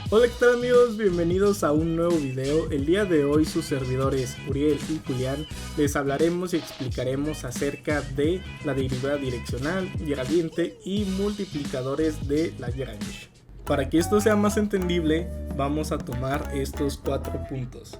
Hola, ¿qué tal amigos? Bienvenidos a un nuevo video. El día de hoy sus servidores Uriel y Julián les hablaremos y explicaremos acerca de la derivada direccional, gradiente y multiplicadores de Lagrange. Para que esto sea más entendible, vamos a tomar estos 4 puntos.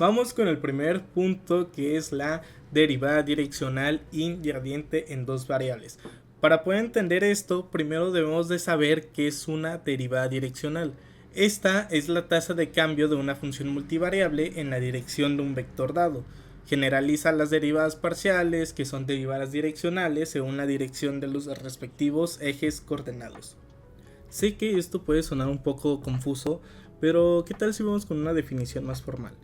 Vamos con el primer punto, que es la derivada direccional y gradiente en dos variables. Para poder entender esto, primero debemos de saber qué es una derivada direccional. Esta es la tasa de cambio de una función multivariable en la dirección de un vector dado. Generaliza las derivadas parciales, que son derivadas direccionales, según la dirección de los respectivos ejes coordenados. Sé que esto puede sonar un poco confuso, pero ¿qué tal si vamos con una definición más formal?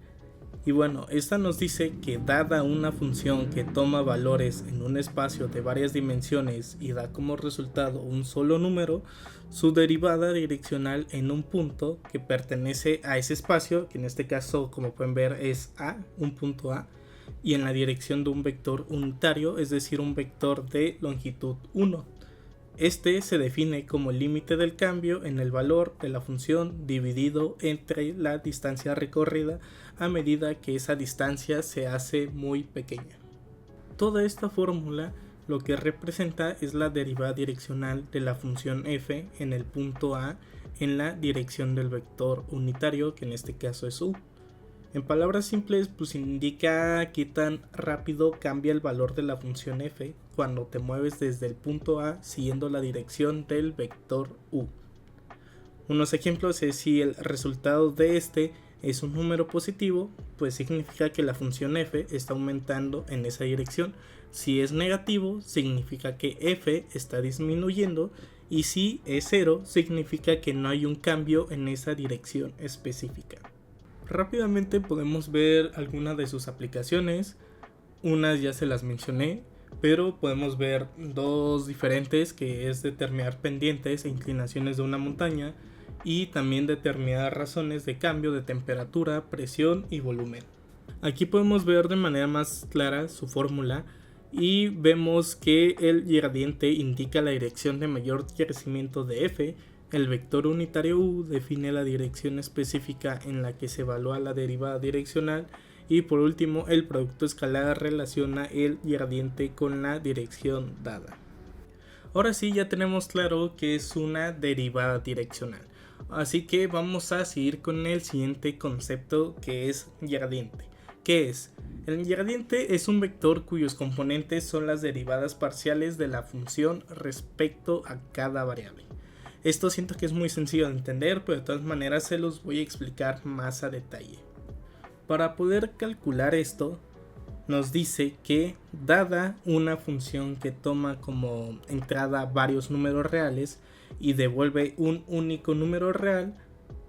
Y bueno, esta nos dice que dada una función que toma valores en un espacio de varias dimensiones y da como resultado un solo número, su derivada direccional en un punto que pertenece a ese espacio, que en este caso como pueden ver es A, un punto A, y en la dirección de un vector unitario, es decir, un vector de longitud 1. Este se define como el límite del cambio en el valor de la función dividido entre la distancia recorrida a medida que esa distancia se hace muy pequeña. Toda esta fórmula lo que representa es la derivada direccional de la función f en el punto A en la dirección del vector unitario, que en este caso es u. En palabras simples, pues indica qué tan rápido cambia el valor de la función f cuando te mueves desde el punto A siguiendo la dirección del vector u. Unos ejemplos es: si el resultado de este es un número positivo, pues significa que la función f está aumentando en esa dirección. Si es negativo, significa que f está disminuyendo, y si es 0, significa que no hay un cambio en esa dirección específica. Rápidamente podemos ver algunas de sus aplicaciones. Unas ya se las mencioné, pero podemos ver dos diferentes, que es determinar pendientes e inclinaciones de una montaña y también determinar razones de cambio de temperatura, presión y volumen. Aquí podemos ver de manera más clara su fórmula y vemos que el gradiente indica la dirección de mayor crecimiento de f. El vector unitario u define la dirección específica en la que se evalúa la derivada direccional, y por último el producto escalar relaciona el gradiente con la dirección dada. Ahora sí, ya tenemos claro que es una derivada direccional, así que vamos a seguir con el siguiente concepto, que es gradiente. ¿Qué es? El gradiente es un vector cuyos componentes son las derivadas parciales de la función respecto a cada variable. Esto siento que es muy sencillo de entender, pero de todas maneras se los voy a explicar más a detalle. Para poder calcular esto, nos dice que dada una función que toma como entrada varios números reales y devuelve un único número real,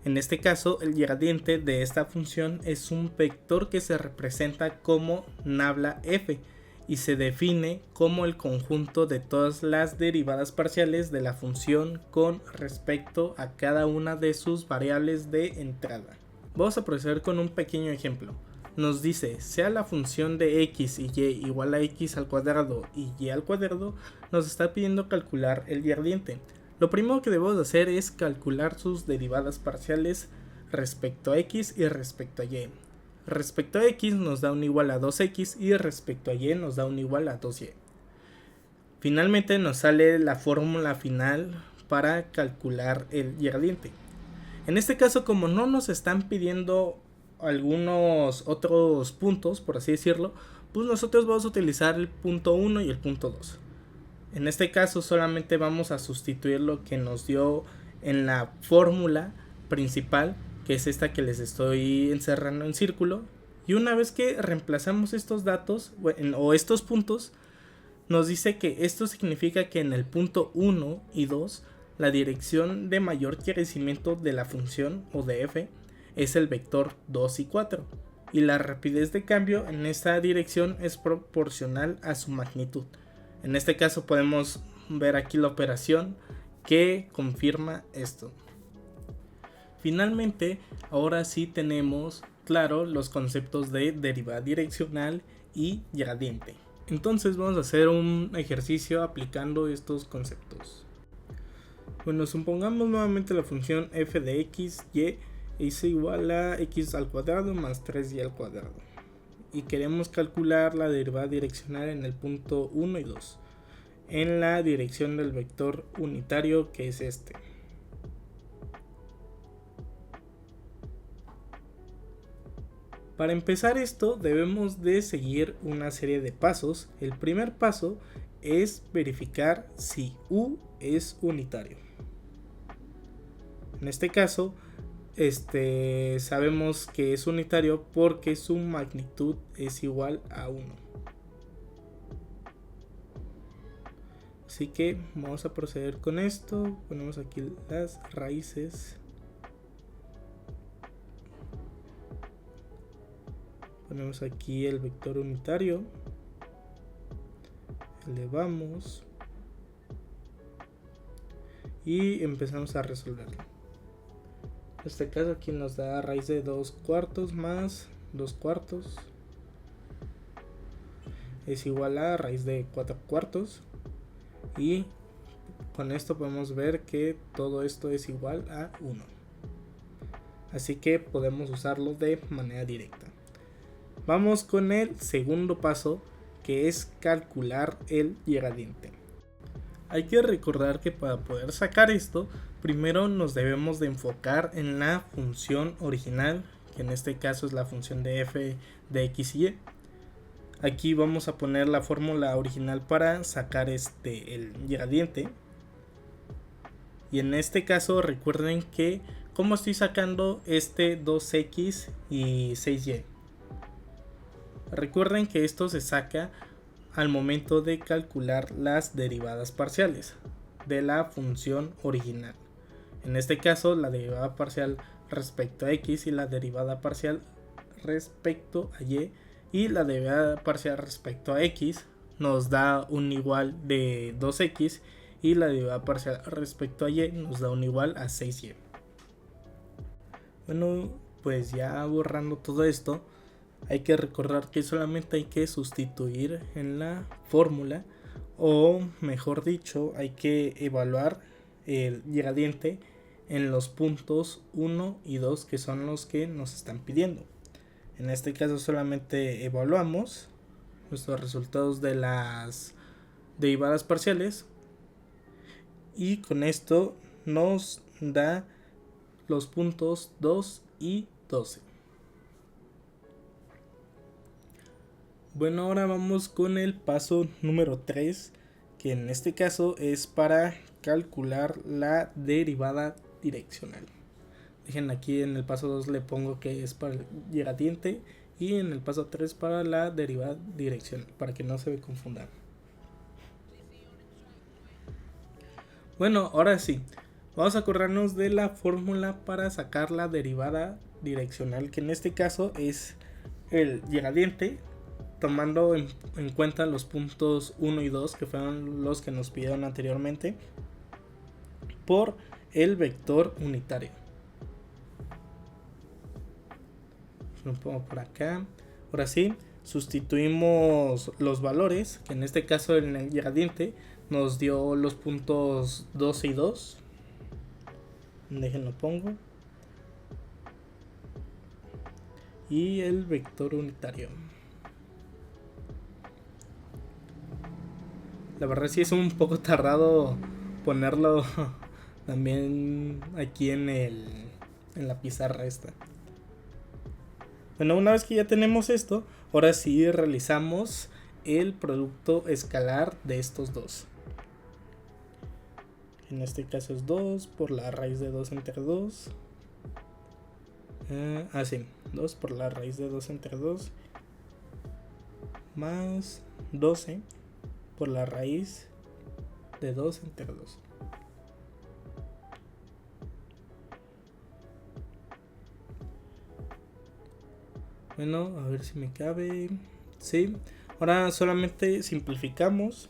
en este caso el gradiente de esta función es un vector que se representa como nabla f y se define como el conjunto de todas las derivadas parciales de la función con respecto a cada una de sus variables de entrada. Vamos a proceder con un pequeño ejemplo. Nos dice: sea la función de x y y igual a x al cuadrado y y al cuadrado, nos está pidiendo calcular el gradiente. Lo primero que debemos hacer es calcular sus derivadas parciales respecto a x y respecto a y. Respecto a x nos da un igual a 2x y respecto a y nos da un igual a 2y. Finalmente nos sale la fórmula final para calcular el gradiente. En este caso, como no nos están pidiendo algunos otros puntos, por así decirlo, pues nosotros vamos a utilizar el punto 1 y el punto 2. En este caso solamente vamos a sustituir lo que nos dio en la fórmula principal, que es esta que les estoy encerrando en círculo, y una vez que reemplazamos estos datos o estos puntos, nos dice que esto significa que en el punto 1 y 2 la dirección de mayor crecimiento de la función o de f es el vector 2 y 4, y la rapidez de cambio en esta dirección es proporcional a su magnitud. En este caso podemos ver aquí la operación que confirma esto. Finalmente, ahora sí tenemos claro los conceptos de derivada direccional y gradiente. Entonces vamos a hacer un ejercicio aplicando estos conceptos. Bueno, supongamos nuevamente la función f de x, y es igual a x al cuadrado más 3y al cuadrado. Y queremos calcular la derivada direccional en el punto 1 y 2, en la dirección del vector unitario, que es este. Para empezar esto debemos de seguir una serie de pasos. El primer paso es verificar si u es unitario. En este caso sabemos que es unitario porque su magnitud es igual a 1. Así que vamos a proceder con esto. Ponemos aquí las raíces. Ponemos aquí el vector unitario. Elevamos. Y empezamos a resolverlo. En este caso aquí nos da raíz de 2 cuartos más 2 cuartos. Es igual a raíz de 4 cuartos. Y con esto podemos ver que todo esto es igual a 1. Así que podemos usarlo de manera directa. Vamos con el segundo paso, que es calcular el gradiente. Hay que recordar que para poder sacar esto, primero nos debemos de enfocar en la función original, que en este caso es la función de f de x y y. Aquí vamos a poner la fórmula original para sacar el gradiente. Y en este caso recuerden que como estoy sacando 2x y 6y. Recuerden que esto se saca al momento de calcular las derivadas parciales de la función original. En este caso la derivada parcial respecto a x y la derivada parcial respecto a y la derivada parcial respecto a x nos da un igual de 2x y la derivada parcial respecto a y nos da un igual a 6y. Bueno, pues ya borrando todo esto, hay que recordar que solamente hay que sustituir en la fórmula, o mejor dicho, hay que evaluar el gradiente en los puntos 1 y 2, que son los que nos están pidiendo. En este caso solamente evaluamos nuestros resultados de las derivadas parciales y con esto nos da los puntos 2 y 12. Bueno, ahora vamos con el paso número 3, que en este caso es para calcular la derivada direccional. Dejen aquí en el paso 2 le pongo que es para el gradiente y en el paso 3 para la derivada direccional, para que no se confundan. Bueno, ahora sí, vamos a acordarnos de la fórmula para sacar la derivada direccional, que en este caso es el gradiente, tomando en cuenta los puntos 1 y 2, que fueron los que nos pidieron anteriormente, por el vector unitario. Lo pongo por acá. Ahora sí, sustituimos los valores, que en este caso en el gradiente nos dio los puntos 12 y 2. Déjenlo pongo. Y el vector unitario. La verdad sí es un poco tardado ponerlo también aquí en la pizarra esta. Bueno, una vez que ya tenemos esto, ahora sí realizamos el producto escalar de estos dos. En este caso es 2 por la raíz de 2 entre 2. Sí, 2 por la raíz de 2 entre 2 más 12 por la raíz de 2 entre 2. Bueno, a ver si me cabe. Sí, ahora solamente simplificamos.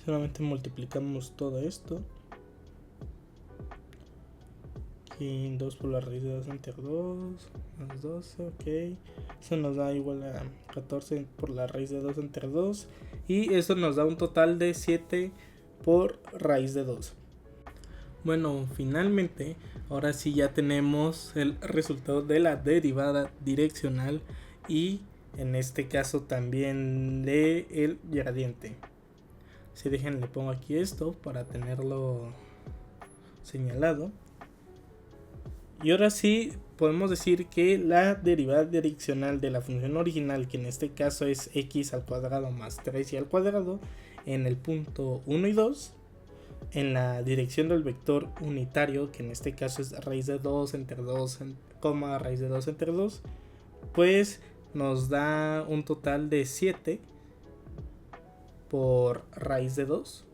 Solamente multiplicamos todo esto. Aquí 2 por la raíz de 2 entre 2 más 12, ok. Eso nos da igual a 14 por la raíz de 2 entre 2. Y eso nos da un total de 7 por raíz de 2. Bueno, finalmente, ahora sí ya tenemos el resultado de la derivada direccional y en este caso también de el gradiente. Si dejen, le pongo aquí esto para tenerlo señalado. Y ahora sí podemos decir que la derivada direccional de la función original, que en este caso es x al cuadrado más 3y al cuadrado, en el punto 1 y 2, en la dirección del vector unitario, que en este caso es raíz de 2 entre 2, raíz de 2 entre 2, pues nos da un total de 7 por raíz de 2.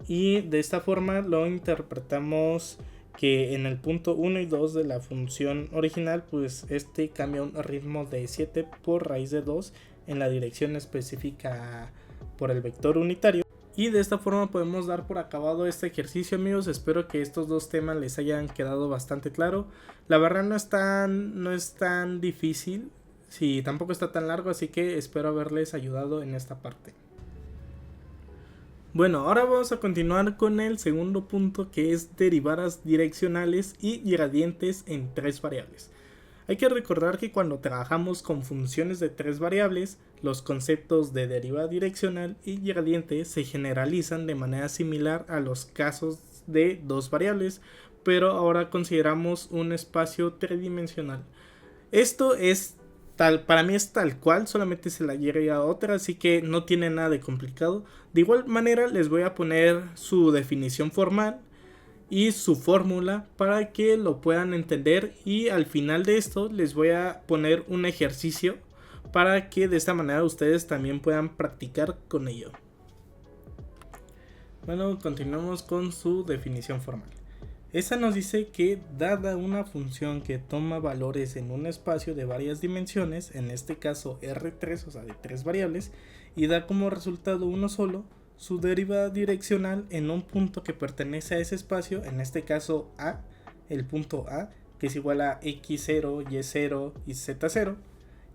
Y de esta forma lo interpretamos que en el punto 1 y 2 de la función original, pues este cambia un ritmo de 7 por raíz de 2 en la dirección específica por el vector unitario. Y de esta forma podemos dar por acabado este ejercicio, amigos. Espero que estos dos temas les hayan quedado bastante claro. La verdad no es tan difícil, sí, tampoco está tan largo, así que espero haberles ayudado en esta parte. Bueno, ahora vamos a continuar con el segundo punto, que es derivadas direccionales y gradientes en 3 variables. Hay que recordar que cuando trabajamos con funciones de 3 variables, los conceptos de derivada direccional y gradiente se generalizan de manera similar a los casos de 2 variables, pero ahora consideramos un espacio tridimensional. Esto es para mí es tal cual, solamente se la agrega a otra, así que no tiene nada de complicado. De igual manera les voy a poner su definición formal y su fórmula para que lo puedan entender, y al final de esto les voy a poner un ejercicio para que de esta manera ustedes también puedan practicar con ello. Bueno, continuamos con su definición formal. Esta nos dice que dada una función que toma valores en un espacio de varias dimensiones, en este caso R3, o sea de 3 variables, y da como resultado uno solo, su derivada direccional en un punto que pertenece a ese espacio, en este caso A, el punto A, que es igual a x0, y0 y z0,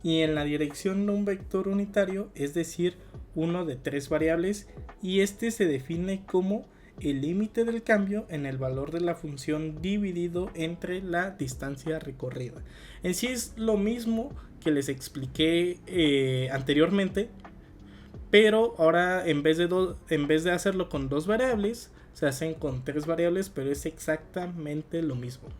y en la dirección de un vector unitario, es decir, uno de 3 variables, y este se define como el límite del cambio en el valor de la función dividido entre la distancia recorrida. En sí es lo mismo que les expliqué anteriormente, pero ahora en vez de hacerlo con 2 variables, se hacen con 3 variables, pero es exactamente lo mismo.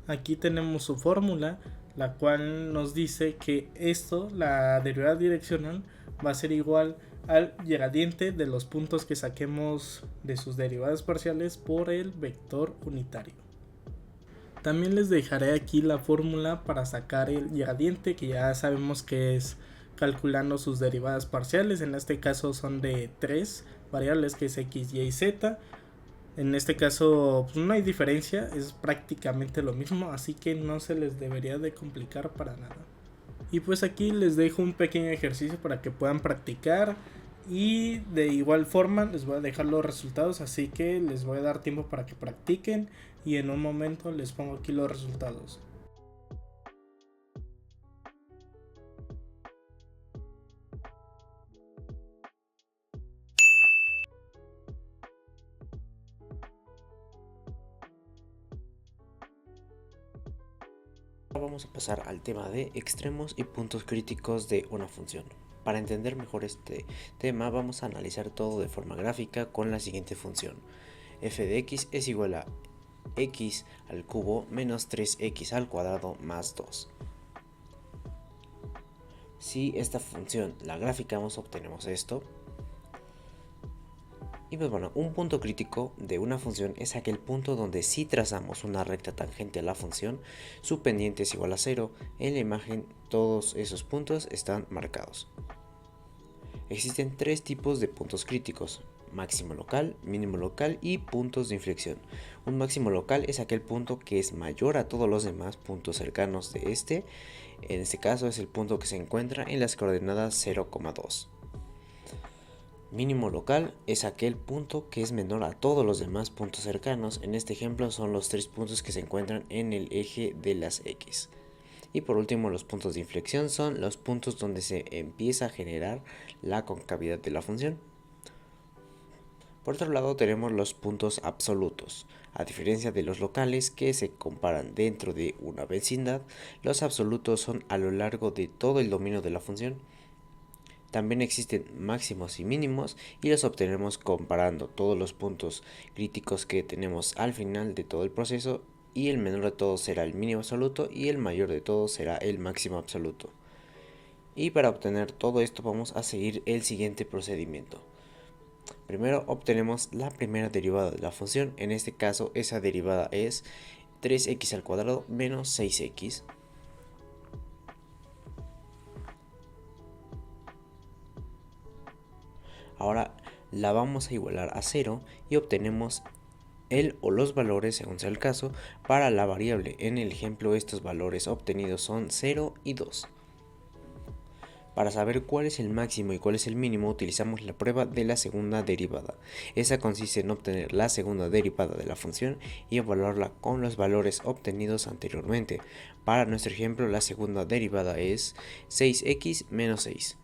Aquí tenemos su fórmula, la cual nos dice que esto, la derivada direccional, va a ser igual al gradiente de los puntos que saquemos de sus derivadas parciales por el vector unitario. También les dejaré aquí la fórmula para sacar el gradiente, que ya sabemos que es calculando sus derivadas parciales. En este caso son de 3 variables, que es x, y z. En este caso pues no hay diferencia, es prácticamente lo mismo, así que no se les debería de complicar para nada. Y pues aquí les dejo un pequeño ejercicio para que puedan practicar, y de igual forma les voy a dejar los resultados, así que les voy a dar tiempo para que practiquen y en un momento les pongo aquí los resultados. Vamos a pasar al tema de extremos y puntos críticos de una función. Para entender mejor este tema vamos a analizar todo de forma gráfica con la siguiente función. F de x es igual a x al cubo menos 3x al cuadrado más 2. Si esta función la graficamos obtenemos esto. Y pues bueno, un punto crítico de una función es aquel punto donde si trazamos una recta tangente a la función, su pendiente es igual a 0. En la imagen todos esos puntos están marcados. Existen 3 tipos de puntos críticos: máximo local, mínimo local y puntos de inflexión. Un máximo local es aquel punto que es mayor a todos los demás puntos cercanos de este. En este caso es el punto que se encuentra en las coordenadas 0,2. Mínimo local es aquel punto que es menor a todos los demás puntos cercanos. En este ejemplo son los 3 puntos que se encuentran en el eje de las X. Y por último, los puntos de inflexión son los puntos donde se empieza a generar la concavidad de la función. Por otro lado tenemos los puntos absolutos. A diferencia de los locales que se comparan dentro de una vecindad, los absolutos son a lo largo de todo el dominio de la función. También existen máximos y mínimos y los obtenemos comparando todos los puntos críticos que tenemos al final de todo el proceso, y el menor de todos será el mínimo absoluto y el mayor de todos será el máximo absoluto. Y para obtener todo esto vamos a seguir el siguiente procedimiento. Primero obtenemos la primera derivada de la función. En este caso esa derivada es 3x al cuadrado menos 6x. Ahora la vamos a igualar a 0 y obtenemos el o los valores, según sea el caso, para la variable. En el ejemplo estos valores obtenidos son 0 y 2. Para saber cuál es el máximo y cuál es el mínimo utilizamos la prueba de la segunda derivada. Esa consiste en obtener la segunda derivada de la función y evaluarla con los valores obtenidos anteriormente. Para nuestro ejemplo la segunda derivada es 6x menos 6.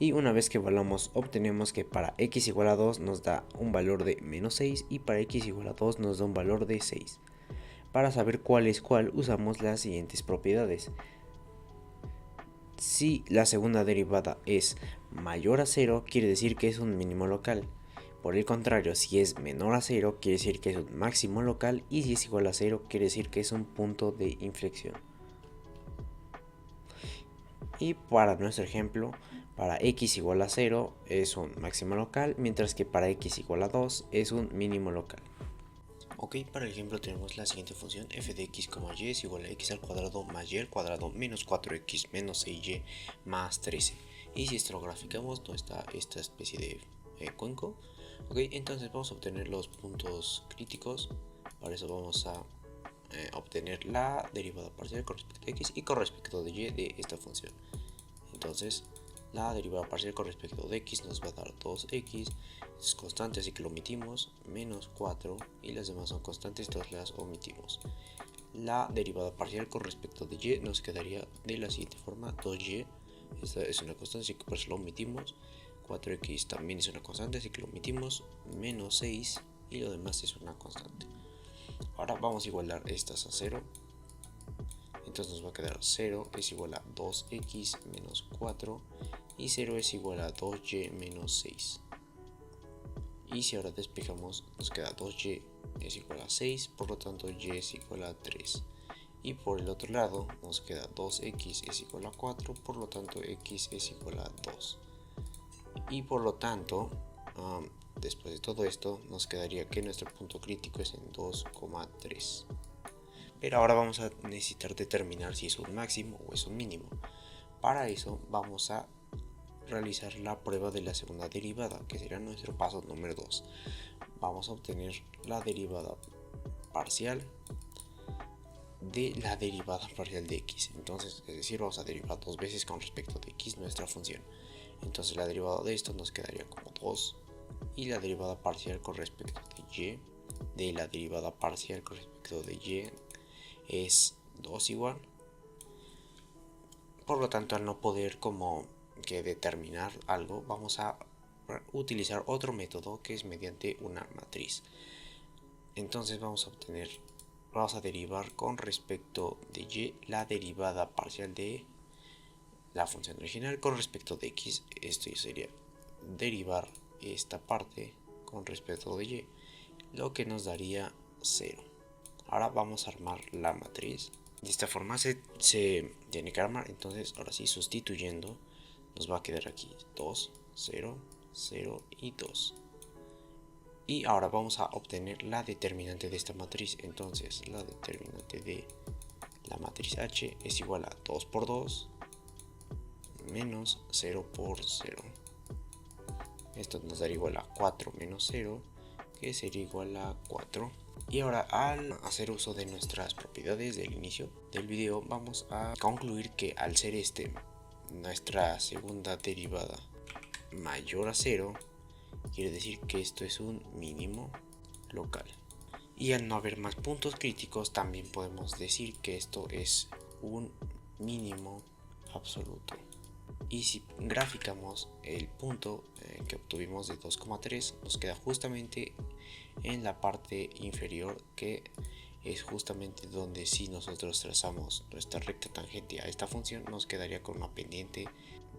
Y una vez que evaluamos obtenemos que para x igual a 2 nos da un valor de menos 6 y para x igual a 2 nos da un valor de 6. Para saber cuál es cuál usamos las siguientes propiedades. Si la segunda derivada es mayor a 0 quiere decir que es un mínimo local. Por el contrario, si es menor a 0 quiere decir que es un máximo local, y si es igual a 0 quiere decir que es un punto de inflexión. Y para nuestro ejemplo, para x igual a 0 es un máximo local, mientras que para x igual a 2 es un mínimo local. Ok, para el ejemplo tenemos la siguiente función: f de x, y es igual a x al cuadrado más y al cuadrado menos 4x menos 6y más 13. Y si esto lo graficamos, no está esta especie de cuenco. Ok, entonces vamos a obtener los puntos críticos. Para eso vamos a obtener la derivada parcial con respecto a x y con respecto de y de esta función. Entonces la derivada parcial con respecto de x nos va a dar 2x, es constante así que lo omitimos, menos 4, y las demás son constantes, entonces las omitimos. La derivada parcial con respecto de y nos quedaría de la siguiente forma: 2y, esta es una constante así que por eso lo omitimos, 4x también es una constante así que lo omitimos, menos 6 y lo demás es una constante. Ahora vamos a igualar estas a 0. Entonces nos va a quedar 0 es igual a 2x menos 4 y 0 es igual a 2y menos 6. Y si ahora despejamos nos queda 2y es igual a 6, por lo tanto y es igual a 3. Y por el otro lado nos queda 2x es igual a 4, por lo tanto x es igual a 2. Y por lo tanto, después de todo esto nos quedaría que nuestro punto crítico es en 2,3. Pero ahora vamos a necesitar determinar si es un máximo o es un mínimo. Para eso vamos a realizar la prueba de la segunda derivada, que será nuestro paso número 2. Vamos a obtener la derivada parcial de la derivada parcial de x. Entonces, es decir, vamos a derivar dos veces con respecto de x nuestra función. Entonces la derivada de esto nos quedaría como 2, y la derivada parcial con respecto de y de la derivada parcial con respecto de y es 2 igual. Por lo tanto, al no poder como que determinar algo, vamos a utilizar otro método que es mediante una matriz. Entonces vamos a derivar con respecto de y la derivada parcial de la función original con respecto de x. Esto sería derivar esta parte con respecto de y, lo que nos daría 0. Ahora vamos a armar la matriz. De esta forma se tiene que armar. Entonces ahora sí, sustituyendo, nos va a quedar aquí 2, 0, 0 y 2. Y ahora vamos a obtener la determinante de esta matriz. Entonces la determinante de la matriz H es igual a 2 por 2 menos 0 por 0. Esto nos daría igual a 4 menos 0, que sería igual a 4. Y ahora, al hacer uso de nuestras propiedades del inicio del video, vamos a concluir que al ser nuestra segunda derivada mayor a 0, quiere decir que esto es un mínimo local. Y al no haber más puntos críticos, también podemos decir que esto es un mínimo absoluto. Y si graficamos el punto que obtuvimos de 2,3, nos queda justamente en la parte inferior, que es justamente donde si nosotros trazamos nuestra recta tangente a esta función, nos quedaría con una pendiente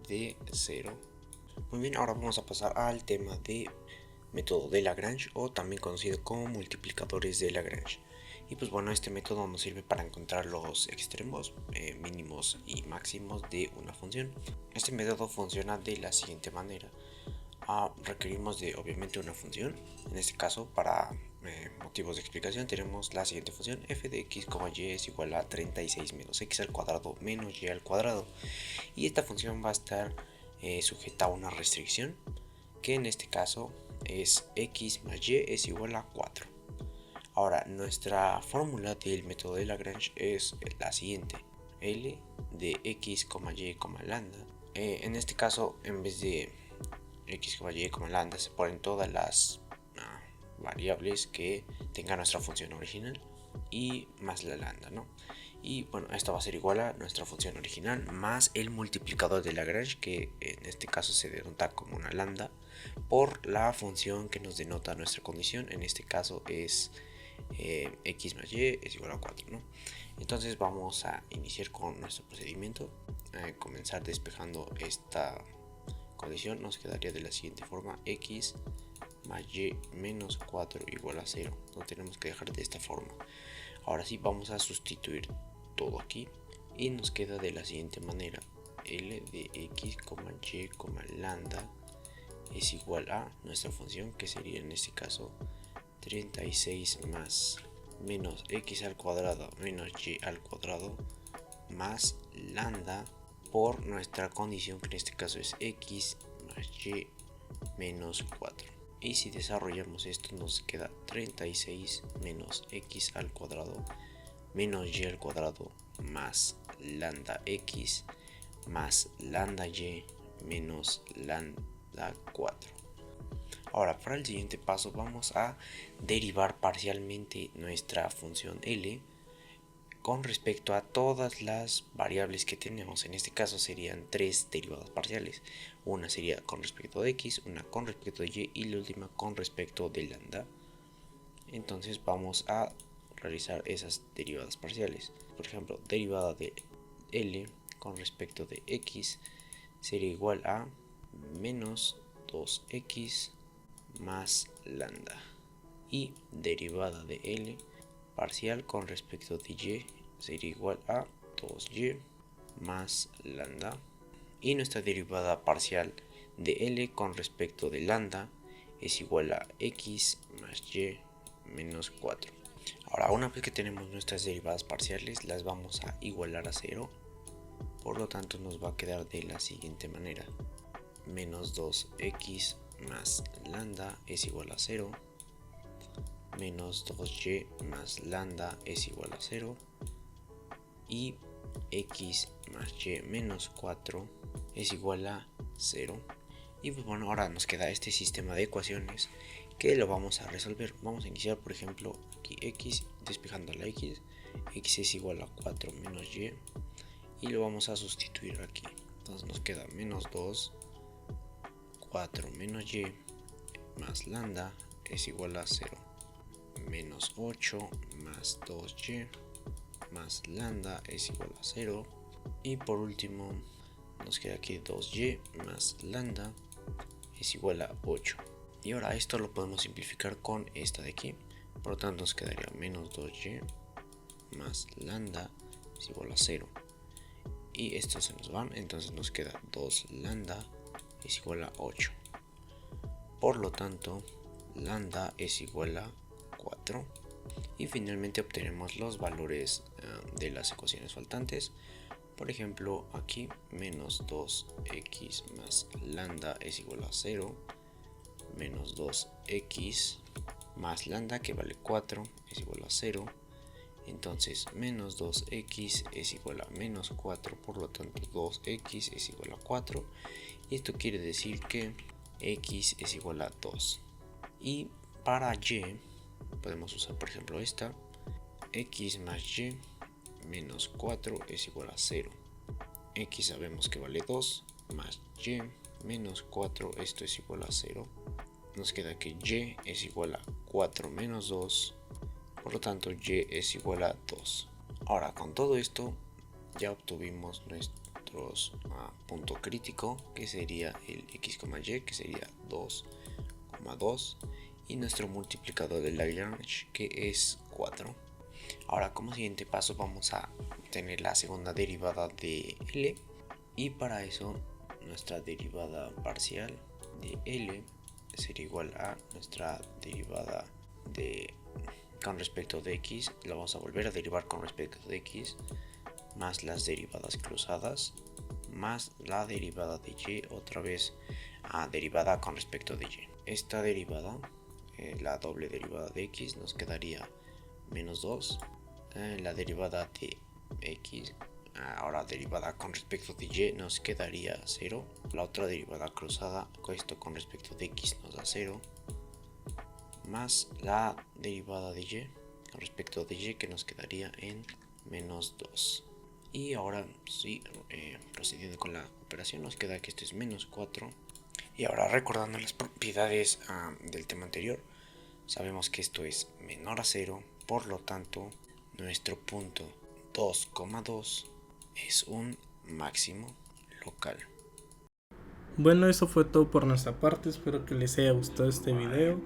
de 0. Muy bien, ahora vamos a pasar al tema de método de Lagrange, o también conocido como multiplicadores de Lagrange. Y pues bueno, este método nos sirve para encontrar los extremos mínimos y máximos de una función. Este método funciona de la siguiente manera. Requerimos de obviamente una función. En este caso, para motivos de explicación, tenemos la siguiente función: f de x, y es igual a 36 menos x al cuadrado menos y al cuadrado. Y esta función va a estar sujeta a una restricción, que en este caso es x más y es igual a 4. Ahora, nuestra fórmula del método de Lagrange es la siguiente: L de x, y, lambda. En este caso, en vez de x, y, lambda, se ponen todas las variables que tenga nuestra función original y más la lambda, ¿no? Y bueno, esto va a ser igual a nuestra función original más el multiplicador de Lagrange, que en este caso se denota como una lambda, por la función que nos denota nuestra condición. En este caso es x más y es igual a 4, ¿no? Entonces vamos a iniciar con nuestro procedimiento. Comenzar despejando esta condición. Nos quedaría de la siguiente forma: x más y menos 4 igual a 0. Lo tenemos que dejar de esta forma. Ahora sí, vamos a sustituir todo aquí y nos queda de la siguiente manera: L de x, y, lambda es igual a nuestra función, que sería en este caso 36 más menos x al cuadrado menos y al cuadrado más lambda por nuestra condición, que en este caso es x más y menos 4. Y si desarrollamos esto, nos queda 36 menos x al cuadrado menos y al cuadrado más lambda x más lambda y menos lambda 4. Ahora, para el siguiente paso vamos a derivar parcialmente nuestra función L con respecto a todas las variables que tenemos. En este caso serían 3 derivadas parciales. Una sería con respecto de x, una con respecto de y la última con respecto de lambda. Entonces vamos a realizar esas derivadas parciales. Por ejemplo, derivada de L con respecto de x sería igual a menos 2x más lambda, y derivada de L parcial con respecto de y sería igual a 2y más lambda, y nuestra derivada parcial de L con respecto de lambda es igual a x más y menos 4. Ahora, una vez que tenemos nuestras derivadas parciales, las vamos a igualar a 0. Por lo tanto, nos va a quedar de la siguiente manera: menos 2x más lambda es igual a 0, menos 2y más lambda es igual a 0, y x más y menos 4 es igual a 0. Y pues bueno, ahora nos queda este sistema de ecuaciones que lo vamos a resolver. Vamos a iniciar, por ejemplo, aquí x, despejando la x es igual a 4 menos y, y lo vamos a sustituir aquí. Entonces nos queda menos 2, 4 menos y más lambda es igual a 0, menos 8 más 2y más lambda es igual a 0, y por último nos queda aquí 2y más lambda es igual a 8. Y ahora esto lo podemos simplificar con esta de aquí. Por lo tanto nos quedaría menos 2y más lambda es igual a 0, y estos se nos van, entonces nos queda 2 lambda es igual a 8. Por lo tanto, lambda es igual a 4. Y finalmente obtenemos los valores de las ecuaciones faltantes. Por ejemplo, aquí menos 2x más lambda es igual a 0, menos 2x más lambda, que vale 4, es igual a 0. Entonces menos 2x es igual a menos 4, por lo tanto 2x es igual a 4. y esto quiere decir que x es igual a 2. Y para y podemos usar por ejemplo esta, x más y menos 4 es igual a 0. X sabemos que vale 2, más y menos 4, esto es igual a 0. Nos queda que y es igual a 4 menos 2, por lo tanto y es igual a 2. Ahora con todo esto ya obtuvimos nuestros punto crítico, que sería el x, y, que sería 2,2, y nuestro multiplicador de Lagrange, que es 4. Ahora como siguiente paso vamos a tener la segunda derivada de L, y para eso nuestra derivada parcial de L sería igual a nuestra derivada con respecto de x, la vamos a volver a derivar con respecto de x, más las derivadas cruzadas, más la derivada de y, otra vez derivada con respecto de y. Esta derivada, la doble derivada de x, nos quedaría menos 2, la derivada de x, ahora derivada con respecto de y, nos quedaría 0, la otra derivada cruzada, esto con respecto de x nos da 0, más la derivada de y con respecto de y, que nos quedaría en menos 2. Y ahora sí, procediendo con la operación, nos queda que esto es menos 4. Y ahora recordando las propiedades del tema anterior, sabemos que esto es menor a 0, por lo tanto nuestro punto 2,2 es un máximo local. Bueno, eso fue todo por nuestra parte, espero que les haya gustado este video.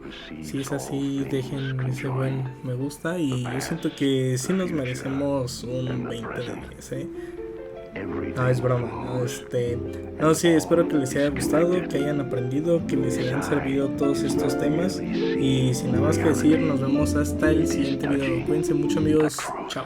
Si es así, dejen ese buen me gusta, y yo siento que sí nos merecemos un 20 de 10, No, es broma, no, sí, espero que les haya gustado, que hayan aprendido, que les hayan servido todos estos temas, y sin nada más que decir, nos vemos hasta el siguiente video. Cuídense mucho amigos, chao.